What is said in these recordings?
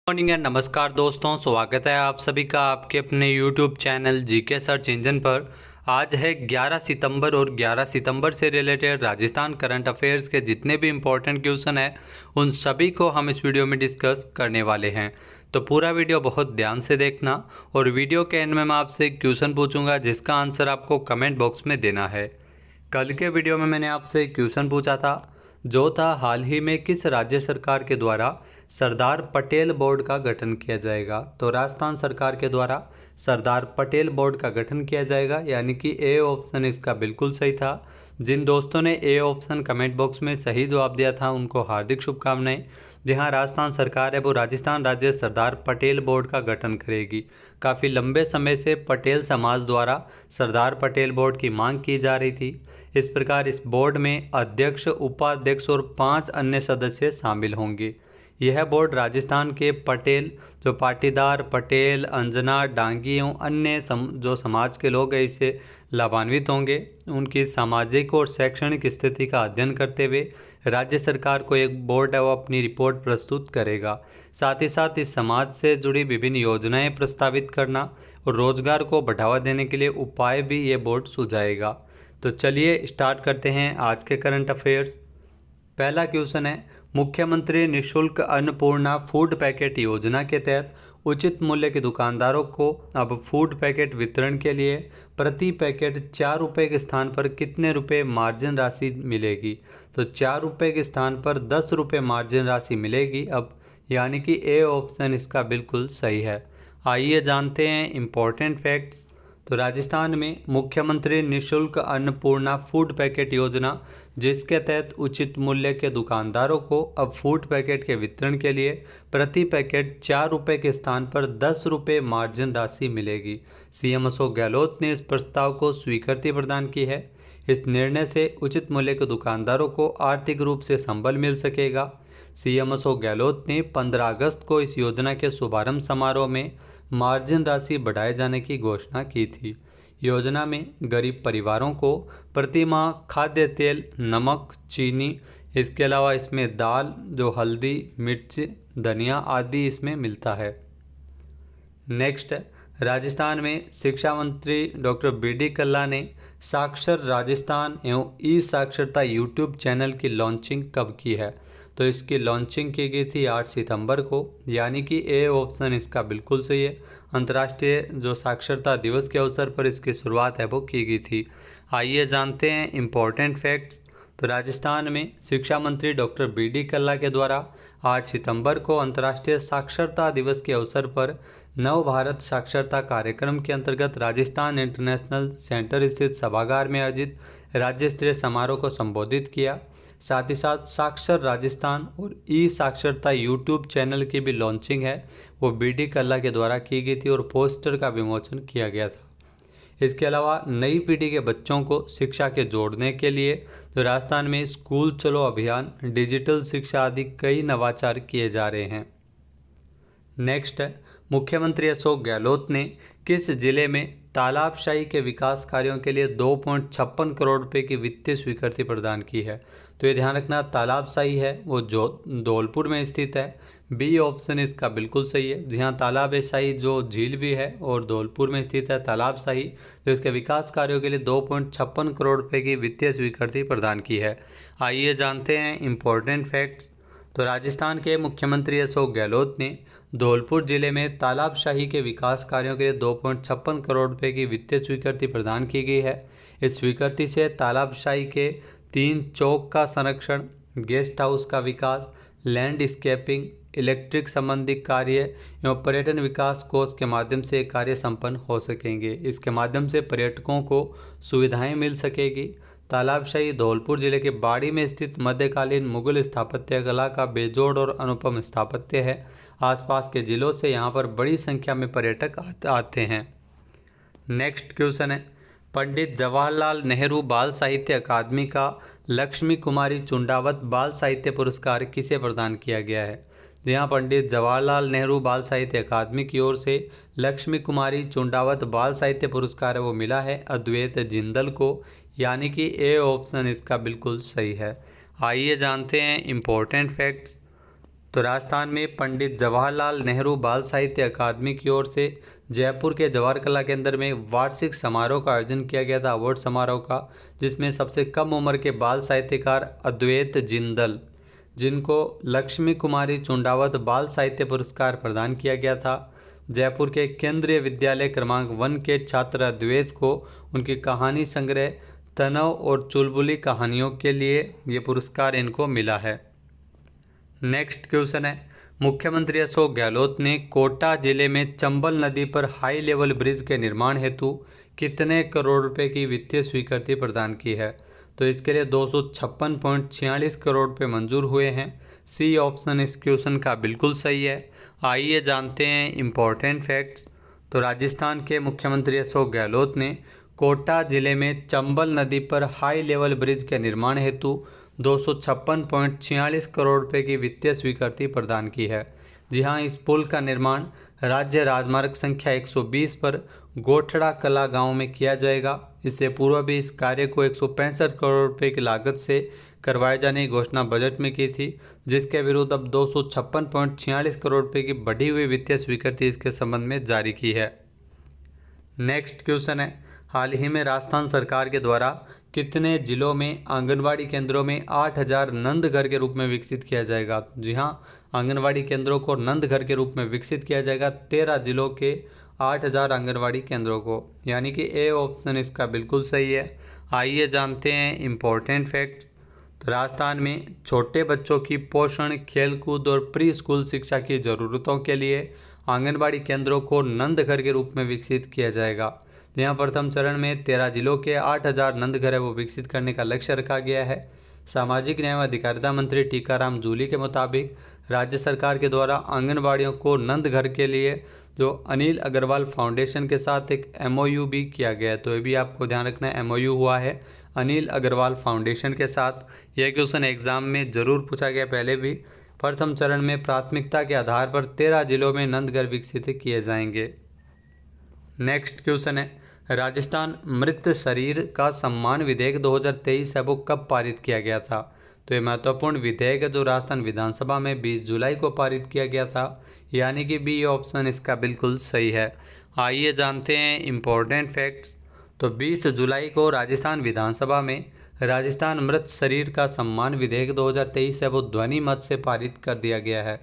Morning and नमस्कार दोस्तों, स्वागत है आप सभी का आपके अपने YouTube channel GK search engine पर। आज है 11 सितंबर और 11 सितंबर से रिलेटेड राजस्थान करंट अफेयर्स के जितने भी इम्पोर्टेंट क्वेश्चन हैं उन सभी को हम इस वीडियो में डिस्कस करने वाले हैं। तो पूरा वीडियो बहुत ध्यान से देखना और वीडियो के एंड में मैं आपसे एक क्वेश्चन पूछूंगा जिसका आंसर आपको कमेंट बॉक्स में देना है। कल के वीडियो में मैंने आपसे एक क्वेश्चन पूछा था जो था हाल ही में किस राज्य सरकार के द्वारा सरदार पटेल बोर्ड का गठन किया जाएगा। तो राजस्थान सरकार के द्वारा सरदार पटेल बोर्ड का गठन किया जाएगा, यानी कि ए ऑप्शन इसका बिल्कुल सही था। जिन दोस्तों ने ए ऑप्शन कमेंट बॉक्स में सही जवाब दिया था उनको हार्दिक शुभकामनाएं। जहां राजस्थान सरकार है वो राजस्थान राज्य सरदार पटेल बोर्ड का गठन करेगी। काफ़ी लंबे समय से पटेल समाज द्वारा सरदार पटेल बोर्ड की मांग की जा रही थी। इस प्रकार इस बोर्ड में अध्यक्ष, उपाध्यक्ष और 5 अन्य सदस्य शामिल होंगे। यह बोर्ड राजस्थान के पटेल जो पाटीदार, पटेल, अंजना, डांगी एवं अन्य जो समाज के लोग हैं इससे लाभान्वित होंगे। उनकी सामाजिक और शैक्षणिक स्थिति का अध्ययन करते हुए राज्य सरकार को एक बोर्ड है वो अपनी रिपोर्ट प्रस्तुत करेगा। साथ ही साथ इस समाज से जुड़ी विभिन्न योजनाएं प्रस्तावित करना और रोजगार को बढ़ावा देने के लिए उपाय भी ये बोर्ड सुझाएगा। तो चलिए स्टार्ट करते हैं आज के करंट अफेयर्स। पहला क्वेश्चन है, मुख्यमंत्री निःशुल्क अन्नपूर्णा फूड पैकेट योजना के तहत उचित मूल्य के दुकानदारों को अब फूड पैकेट वितरण के लिए प्रति पैकेट 4 रुपये के स्थान पर कितने रुपए मार्जिन राशि मिलेगी। तो 4 रुपये के स्थान पर 10 रुपये मार्जिन राशि मिलेगी अब, यानी कि ए ऑप्शन इसका बिल्कुल सही है। आइए जानते हैं इम्पोर्टेंट फैक्ट्स। तो राजस्थान में मुख्यमंत्री निःशुल्क अन्नपूर्णा फूड पैकेट योजना, जिसके तहत उचित मूल्य के दुकानदारों को अब फूड पैकेट के वितरण के लिए प्रति पैकेट 4 रुपये के स्थान पर 10 रुपये मार्जिन राशि मिलेगी। सीएम अशोक गहलोत ने इस प्रस्ताव को स्वीकृति प्रदान की है। इस निर्णय से उचित मूल्य के दुकानदारों को आर्थिक रूप से संबल मिल सकेगा। सीएम अशोक गहलोत ने 15 अगस्त को इस योजना के शुभारंभ समारोह में मार्जिन राशि बढ़ाए जाने की घोषणा की थी। योजना में गरीब परिवारों को प्रति माह खाद्य तेल, नमक, चीनी, इसके अलावा इसमें दाल, जो हल्दी, मिर्च, धनिया आदि इसमें मिलता है। नेक्स्ट, राजस्थान में शिक्षा मंत्री डॉक्टर बी.डी. कल्ला ने साक्षर राजस्थान एवं ई साक्षरता यूट्यूब चैनल की लॉन्चिंग कब की है। तो इसकी लॉन्चिंग की गई थी 8 सितंबर को, यानी कि ए ऑप्शन इसका बिल्कुल सही है। अंतर्राष्ट्रीय जो साक्षरता दिवस के अवसर पर इसकी शुरुआत है वो की गई थी। आइए जानते हैं इम्पोर्टेंट फैक्ट्स। तो राजस्थान में शिक्षा मंत्री डॉक्टर बी.डी. कल्ला के द्वारा 8 सितंबर को अंतर्राष्ट्रीय साक्षरता दिवस के अवसर पर नव भारत साक्षरता कार्यक्रम के अंतर्गत राजस्थान इंटरनेशनल सेंटर स्थित सभागार में आयोजित राज्य स्तरीय समारोह को संबोधित किया। साथ ही साथ साक्षर राजस्थान और ई साक्षरता यूट्यूब चैनल की भी लॉन्चिंग है वो बी.डी. कल्ला के द्वारा की गई थी और पोस्टर का विमोचन किया गया था। इसके अलावा नई पीढ़ी के बच्चों को शिक्षा के जोड़ने के लिए तो राजस्थान में स्कूल चलो अभियान, डिजिटल शिक्षा आदि कई नवाचार किए जा रहे हैं। नेक्स्ट है, मुख्यमंत्री अशोक गहलोत ने किस जिले में तालाबशाही के विकास कार्यों के लिए 2.56 करोड़ रुपए की वित्तीय स्वीकृति प्रदान की है। तो ये ध्यान रखना, तालाबशाही है वो जो धौलपुर में स्थित है। बी ऑप्शन इसका बिल्कुल सही है। जी हाँ, तालाबशाही जो झील भी है और धौलपुर में स्थित है तालाबशाही, तो इसके विकास कार्यों के लिए 2.56 करोड़ रुपए की वित्तीय स्वीकृति प्रदान की है। आइए जानते हैं इम्पोर्टेंट फैक्ट्स। तो राजस्थान के मुख्यमंत्री अशोक गहलोत ने धौलपुर जिले में तालाबशाही के विकास कार्यों के लिए 2.56 करोड़ रुपए की वित्तीय स्वीकृति प्रदान की गई है। इस स्वीकृति से तालाबशाही के 3 चौक का संरक्षण, गेस्ट हाउस का विकास, लैंडस्केपिंग, इलेक्ट्रिक संबंधी कार्य एवं पर्यटन विकास कोष के माध्यम से कार्य संपन्न हो सकेंगे। इसके माध्यम से पर्यटकों को सुविधाएं मिल सकेगी। तालाबशाही धौलपुर जिले के बाड़ी में स्थित मध्यकालीन मुगल स्थापत्य कला का बेजोड़ और अनुपम स्थापत्य है। आसपास के जिलों से यहाँ पर बड़ी संख्या में पर्यटक आते हैं। नेक्स्ट क्वेश्चन है, पंडित जवाहरलाल नेहरू बाल साहित्य अकादमी का लक्ष्मी कुमारी चुंडावत बाल साहित्य पुरस्कार किसे प्रदान किया गया है। यहाँ पंडित जवाहरलाल नेहरू बाल साहित्य अकादमी की ओर से लक्ष्मी कुमारी चुंडावत बाल साहित्य पुरस्कार है वो मिला है अद्वैत जिंदल को, यानी कि ए ऑप्शन इसका बिल्कुल सही है। आइए जानते हैं इम्पोर्टेंट फैक्ट्स। तो राजस्थान में पंडित जवाहरलाल नेहरू बाल साहित्य अकादमी की ओर से जयपुर के जवाहर कला केंद्र में वार्षिक समारोह का आयोजन किया गया था, अवार्ड समारोह का, जिसमें सबसे कम उम्र के बाल साहित्यकार अद्वैत जिंदल, जिनको लक्ष्मी कुमारी चुंडावत बाल साहित्य पुरस्कार प्रदान किया गया था। जयपुर के केंद्रीय विद्यालय क्रमांक 1 के छात्र अद्वैत को उनकी कहानी संग्रह तनव और चुलबुली कहानियों के लिए ये पुरस्कार इनको मिला है। नेक्स्ट क्वेश्चन है, मुख्यमंत्री अशोक गहलोत ने कोटा जिले में चंबल नदी पर हाई लेवल ब्रिज के निर्माण हेतु कितने करोड़ रुपए की वित्तीय स्वीकृति प्रदान की है? तो इसके लिए 256.46 करोड़ रुपए मंजूर हुए हैं। सी ऑप्शन इस क्वेश्चन का बिल्कुल सही है। आइए जानते हैं इम्पोर्टेंट फैक्ट्स। तो राजस्थान के मुख्यमंत्री अशोक गहलोत ने कोटा जिले में चंबल नदी पर हाई लेवल ब्रिज के निर्माण हेतु 256.46 करोड़ रुपए की वित्तीय स्वीकृति प्रदान की है। जी हाँ, इस पुल का निर्माण राज्य राजमार्ग संख्या 120 पर गोठड़ा कला गांव में किया जाएगा। इससे पूर्व भी इस कार्य को 165 करोड़ रुपए की लागत से करवाए जाने की घोषणा बजट में की थी, जिसके विरुद्ध अब 256.46 करोड़ रुपए की बढ़ी हुई वित्तीय स्वीकृति इसके संबंध में जारी की है। नेक्स्ट क्वेश्चन है, हाल ही में राजस्थान सरकार के द्वारा कितने जिलों में आंगनवाड़ी केंद्रों में 8000 नंद घर के रूप में विकसित किया जाएगा? जी हाँ, आंगनवाड़ी केंद्रों को नंद घर के रूप में विकसित किया जाएगा। 13 जिलों के 8000 आंगनवाड़ी केंद्रों को, यानी कि ए ऑप्शन इसका बिल्कुल सही है। आइए जानते हैं इम्पोर्टेंट फैक्ट्स। तो राजस्थान में छोटे बच्चों की पोषण, खेलकूद और प्री स्कूल शिक्षा की ज़रूरतों के लिए आंगनबाड़ी केंद्रों को नंद घर के रूप में विकसित किया जाएगा। यहाँ प्रथम चरण में 13 जिलों के 8000 नंद घर है वो विकसित करने का लक्ष्य रखा गया है। सामाजिक न्याय व अधिकारिता मंत्री टीकाराम जूली के मुताबिक राज्य सरकार के द्वारा आंगनबाड़ियों को नंद घर के लिए जो अनिल अग्रवाल फाउंडेशन के साथ एक MOU भी किया गया है। तो ये भी आपको ध्यान रखना है, MOU हुआ है अनिल अग्रवाल फाउंडेशन के साथ। यह क्वेश्चन एग्जाम में ज़रूर पूछा गया पहले भी। प्रथम चरण में प्राथमिकता के आधार पर 13 जिलों में नंद घर विकसित किए जाएंगे। नेक्स्ट क्वेश्चन है, राजस्थान मृत शरीर का सम्मान विधेयक 2023 है वो कब पारित किया गया था? तो ये महत्वपूर्ण विधेयक है जो राजस्थान विधानसभा में 20 जुलाई को पारित किया गया था, यानी कि बी ऑप्शन इसका बिल्कुल सही है। आइए जानते हैं इम्पोर्टेंट फैक्ट्स। तो 20 जुलाई को राजस्थान विधानसभा में राजस्थान मृत शरीर का सम्मान विधेयक 2023 है वो ध्वनि मत से पारित कर दिया गया है।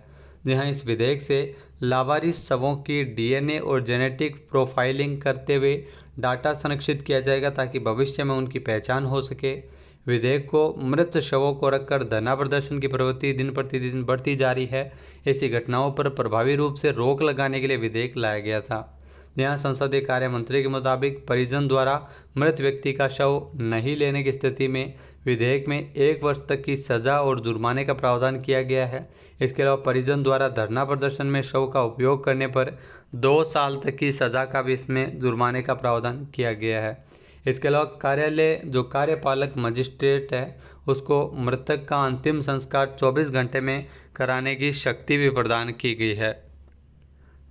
जहाँ इस विधेयक से लावारिस शवों की DNA और जेनेटिक प्रोफाइलिंग करते हुए डाटा संरक्षित किया जाएगा ताकि भविष्य में उनकी पहचान हो सके। विधेयक को मृत शवों को रखकर धरना प्रदर्शन की प्रवृत्ति दिन प्रतिदिन बढ़ती जा रही है। ऐसी घटनाओं पर प्रभावी रूप से रोक लगाने के लिए विधेयक लाया गया था। यहाँ संसदीय कार्य मंत्री के मुताबिक परिजन द्वारा मृत व्यक्ति का शव नहीं लेने की स्थिति में विधेयक में 1 वर्ष तक की सजा और जुर्माने का प्रावधान किया गया है। इसके अलावा परिजन द्वारा धरना प्रदर्शन में शव का उपयोग करने पर 2 साल तक की सजा का भी इसमें जुर्माने का प्रावधान किया गया है। इसके अलावा कार्यालय जो कार्यपालक मजिस्ट्रेट है उसको मृतक का अंतिम संस्कार 24 घंटे में कराने की शक्ति भी प्रदान की गई है।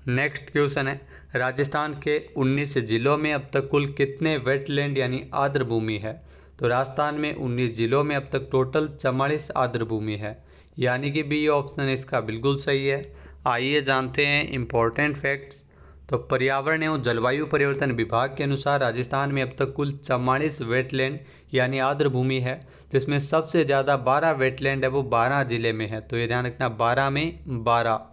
नेक्स्ट क्वेश्चन है, राजस्थान के 19 जिलों में अब तक कुल कितने वेटलैंड यानी आर्द्र भूमि है? तो राजस्थान में 19 जिलों में अब तक टोटल 44 आर्द्र भूमि है, यानी कि बी ऑप्शन इसका बिल्कुल सही है। आइए जानते हैं इम्पोर्टेंट फैक्ट्स। तो पर्यावरण एवं जलवायु परिवर्तन विभाग के अनुसार राजस्थान में अब तक कुल 44 वेटलैंड यानी आर्द्र भूमि है, जिसमें सबसे ज़्यादा 12 वेटलैंड है वो 12 जिले में है। तो ये ध्यान रखना, 12 में 12।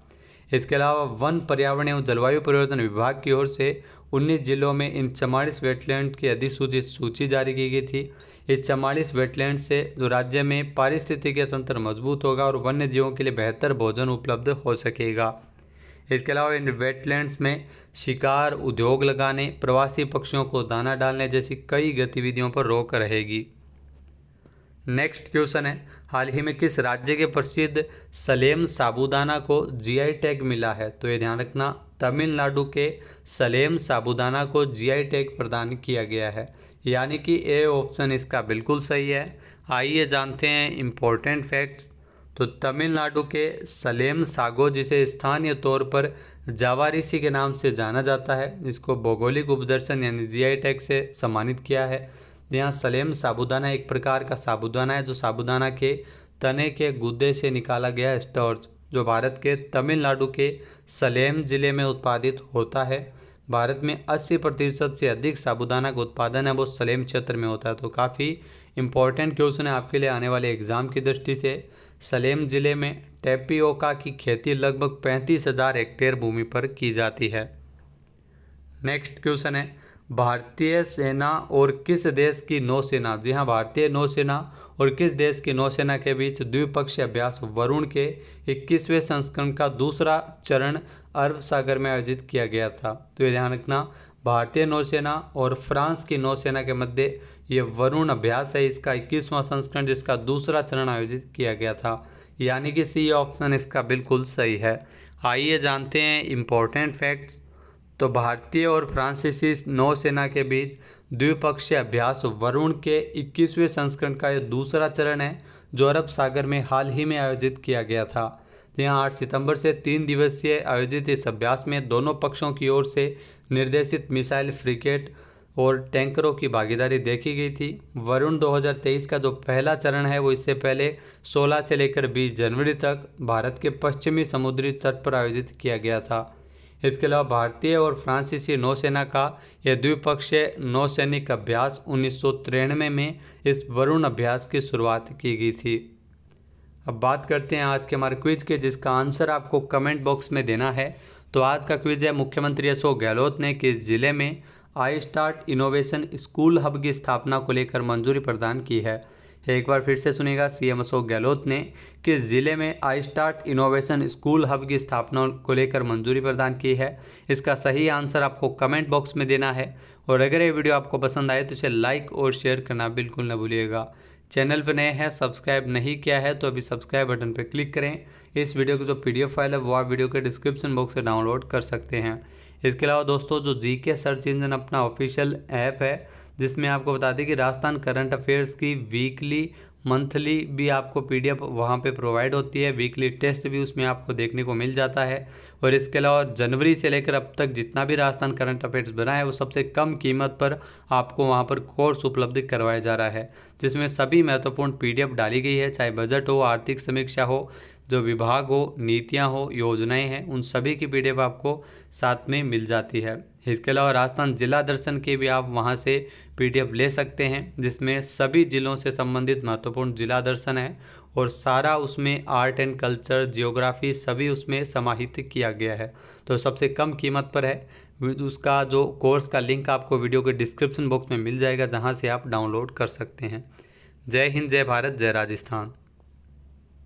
इसके अलावा वन पर्यावरण एवं जलवायु परिवर्तन विभाग की ओर से 19 जिलों में इन 44 वेटलैंड की अधिसूचित सूची जारी की गई थी। इस 44 वेटलैंड से जो राज्य में पारिस्थितिकी तंत्र मजबूत होगा और वन्य जीवों के लिए बेहतर भोजन उपलब्ध हो सकेगा। इसके अलावा इन वेटलैंड्स में शिकार, उद्योग लगाने, प्रवासी पक्षियों को दाना डालने जैसी कई गतिविधियों पर रोक रहेगी। नेक्स्ट क्वेश्चन है, हाल ही में किस राज्य के प्रसिद्ध सलेम साबूदाना को GI टैग मिला है? तो ये ध्यान रखना, तमिलनाडु के सलेम साबूदाना को GI टैग प्रदान किया गया है, यानी कि ए ऑप्शन इसका बिल्कुल सही है। आइए जानते हैं इम्पोर्टेंट फैक्ट्स। तो तमिलनाडु के सलेम सागो, जिसे स्थानीय तौर पर जावारिसी के नाम से जाना जाता है, इसको भौगोलिक उपदर्शन यानी GI टैग से सम्मानित किया है। यहाँ सलेम साबूदाना एक प्रकार का साबूदाना है जो साबूदाना के तने के गुद्दे से निकाला गया स्टार्च जो भारत के तमिलनाडु के सलेम ज़िले में उत्पादित होता है। भारत में 80% से अधिक साबूदाना का उत्पादन है वो सलेम क्षेत्र में होता है। तो काफ़ी इम्पोर्टेंट क्वेश्चन है आपके लिए आने वाले एग्जाम की दृष्टि से। सलेम ज़िले में टेपियोका की खेती लगभग 35,000 हेक्टेयर भूमि पर की जाती है। नेक्स्ट क्वेश्चन है, भारतीय सेना और किस देश की नौसेना, जी हाँ, भारतीय नौसेना और किस देश की नौसेना के बीच द्विपक्षीय अभ्यास वरुण के 21वें संस्करण का दूसरा चरण अरब सागर में आयोजित किया गया था। तो ये ध्यान रखना, भारतीय नौसेना और फ्रांस की नौसेना के मध्य ये वरुण अभ्यास है, इसका 21वां संस्करण जिसका दूसरा चरण आयोजित किया गया था। यानी कि सी ऑप्शन इसका बिल्कुल सही है। आइए जानते हैं इम्पोर्टेंट फैक्ट्स। तो भारतीय और फ्रांसीसी नौसेना के बीच द्विपक्षीय अभ्यास वरुण के 21वें संस्करण का यह दूसरा चरण है जो अरब सागर में हाल ही में आयोजित किया गया था। यहाँ 8 सितंबर से 3 दिवसीय आयोजित इस अभ्यास में दोनों पक्षों की ओर से निर्देशित मिसाइल फ्रिगेट और टैंकरों की भागीदारी देखी गई थी। वरुण 2023 का जो पहला चरण है वो इससे पहले 16 से लेकर 20 जनवरी तक भारत के पश्चिमी समुद्री तट पर आयोजित किया गया था। इसके अलावा भारतीय और फ्रांसीसी नौसेना का यह द्विपक्षीय नौसैनिक अभ्यास 1993 में इस वरुण अभ्यास की शुरुआत की गई थी। अब बात करते हैं आज के हमारे क्विज के, जिसका आंसर आपको कमेंट बॉक्स में देना है। तो आज का क्विज है, मुख्यमंत्री अशोक गहलोत ने किस जिले में I start innovation school hub की स्थापना को लेकर मंजूरी प्रदान की है। एक बार फिर से सुनिएगा, सीएम अशोक गहलोत ने किस जिले में I start innovation school hub की स्थापना को लेकर मंजूरी प्रदान की है। इसका सही आंसर आपको कमेंट बॉक्स में देना है। और अगर ये वीडियो आपको पसंद आए तो इसे लाइक और शेयर करना बिल्कुल न भूलिएगा। चैनल पर नए हैं, सब्सक्राइब नहीं किया है तो अभी सब्सक्राइब बटन पर क्लिक करें। इस वीडियो की जो PDF फाइल है वो आप वीडियो के डिस्क्रिप्शन बॉक्स से डाउनलोड कर सकते हैं। इसके अलावा दोस्तों, जो जीके सर्च इंजन अपना ऑफिशियल ऐप है जिसमें आपको बता दें कि राजस्थान करंट अफेयर्स की वीकली मंथली भी आपको PDF वहाँ पे प्रोवाइड होती है। वीकली टेस्ट भी उसमें आपको देखने को मिल जाता है। और इसके अलावा जनवरी से लेकर अब तक जितना भी राजस्थान करंट अफेयर्स बना है वो सबसे कम कीमत पर आपको वहाँ पर कोर्स उपलब्ध करवाया जा रहा है, जिसमें सभी महत्वपूर्ण PDF डाली गई है, चाहे बजट हो, आर्थिक समीक्षा हो, जो विभाग हो, नीतियाँ हो, योजनाएं हैं, उन सभी की PDF आपको साथ में मिल जाती है। इसके अलावा राजस्थान जिला दर्शन के भी आप वहां से PDF ले सकते हैं, जिसमें सभी जिलों से संबंधित महत्वपूर्ण जिला दर्शन है और सारा उसमें आर्ट एंड कल्चर, जियोग्राफी सभी उसमें समाहित किया गया है। तो सबसे कम कीमत पर है। उसका जो कोर्स का लिंक आपको वीडियो के डिस्क्रिप्शन बॉक्स में मिल जाएगा, जहाँ से आप डाउनलोड कर सकते हैं। जय हिंद, जय भारत, जय राजस्थान।